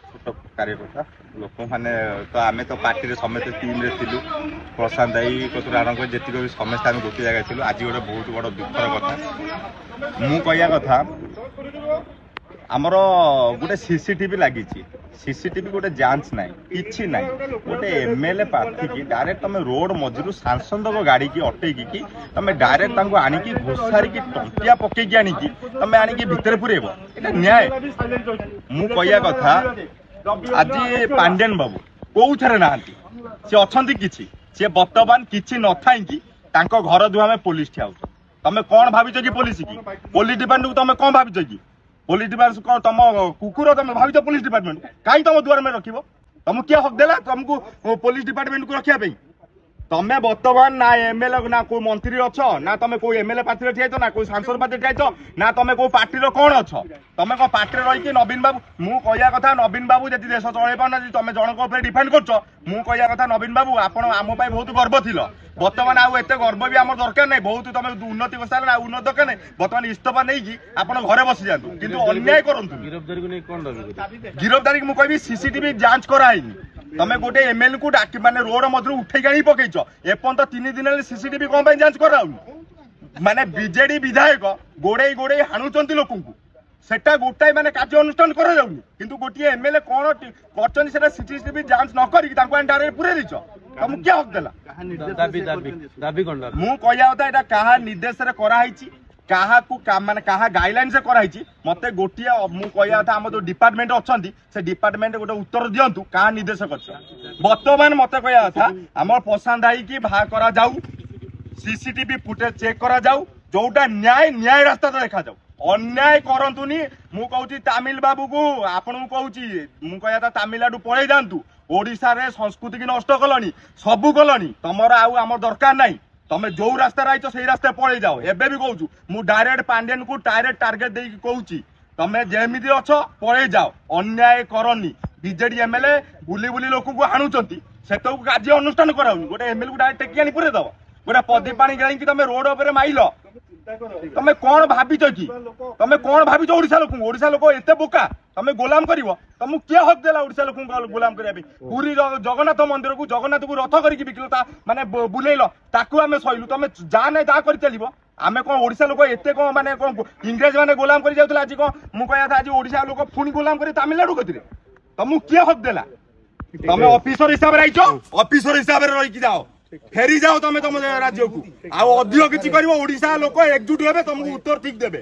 छोट कार्यकर्ता लोक मैंने तो आम तो पार्टी समस्त टीम रे थिलु प्रशांत दाई कतुर आरंभ जी समस्त आम गोटे जगह थिलु आज गोटे बहुत बड़ दुखर कथा मु कहया कथा आमर गोटे सीसीटीवी लगी सीसीटीवी गोटे जांच ना कि ना गोटे एमएलए प्रार्थी की डायरेक्ट तुम रोड मझिरू सांसद गाड़ी की अटैकी कि तुम डायरेक्ट आनिकी घोषारी की टंकिया पकईकी आनिकी तुम आनिकी भितर पुरेब ये न्याय मु कहया कथा आज पांडेन बाबू कौथरे ना सी अच्छा कि बर्तमान किसी न थी घर दुआमे पुलिस ठिया तुम कौन भाविच कि पुलिस डिपार्टमेंट को तुम कौन भाविच कि पुलिस डिपार्टमेंट तुम कुकुर तुम भाविच पुलिस डिपार्टमेंट कहीं तुम दुआर में रख तुमको किए हक देला तुमको पुलिस डिपार्टमेंट को रखापी तमें बर्तमान ना एमएलए ना कोई मंत्री अच्छ ना तुम कोई एमएलए पार्टी ठिया ना कोई सांसद पार्टी ठिया ना तुम कोई पार्टी कौन अच्छ तुम कौन पार्टी रही नवीन बाबू मु कहया कथा नवीन बाबू जब देश चल पाना तुम जनक डिपेंड कर मु कहया कथा नवीन बाबू आप बहुत गर्व थिल बर्तमान आउ एत गर्व भी आम दरकार नहीं बहुत तुम उन्नति कर सारे उन्नति दरकार नहीं बर्तमान इस्तफा नहीं आप घरे बसी जातु कि अन्याय करूँ गिरफ्तारी मुझे कह सीसीटीवी जांच कराई तुम गोटे एमएलए को डाकी माने रोड मध्य उठे आनी पकईच एपर्त 3 दिन सीसीटीवी कौन जांच कराऊनी माने बीजेडी विधायक गोड़े गोड़े हाणुचंती लोक सेटा गोटाए माने कार्य अनुष्ठान करा जाउनी किंतु गोटे एमएलए कौन करछन सेटा सीसीटीवी जांच न करी तांको डायरेक्ट पुरे दिछ तुम क्या हक देला मु कहया होता एटा कहा निर्देश रे करा हिची कहा को माने कहा गाइडलाइन से कराई मते गोटिया मु कहया था हम जो डिपार्टमेंट अच्छी से डिपार्टमेंट गोटे उत्तर दिंतु कहा निर्देश कर बर्तमान मते कहया था आम प्रशांत दाई की बाहा करा जाऊ सीसीटीवी फुटेज चेक करा जाऊ जोटा न्याय न्याय रास्ता देखा जाऊ अन्याय करतुनी मु कहूँ तामिल बाबू को आपन कहूँ मु कहया था तामिलनाडु पलि जातु ओडिशा रे संस्कृति की नष्ट कलनी सबू कलनी तुमर आम दरकार नहीं तुम जो रास्ता रहीच से रास्ता पलि जाओ एबे भी कहूँ मु डायरेक्ट पांडेन को डायरेक्ट टार्गेट देकी कहूँ तुम जेमिति अछ पलि जाओ अन्याय करनी बीजेडी एमएलए बुली बुली लोक को हाणुचंती से कार्य अनुष्ठान कराऊनी गोटे एमएलए को डायरेक्ट टेकी आनी पुरे दब गोटे पदी पानी गाई तुम रोड उपर माइल तुम कौन भाविच कि तुम कौन भाविच ओडिशा लोक एत बोका तुम गोलाम कर तुमको किए हक देला ओडिशा लोक गोलाम करने पूरी जगन्नाथ मंदिर को जगन्नाथ को रथ करके बिकल माने बुलेल ताकू आम सहिलु तुम जा ना ता कर चलो आम कौन ओडिशा लोक एत कौन माने कौन इंग्रेज मैंने गोलाम कर जाऊला आज कौन मुझे था आज ओडिशा लोक पुणी गोलाम कर तामिलनाडु कथिरे तुमको किए हक देला तुम ऑफिसर हिसाब से आइच ऑफिसर हिसाब से रही जाओ फेरी जाओ तुम तुम राज्य को आधिक किसी कर ओडिशा लोक एकजुट हे तुमको उत्तर ठीक देवे।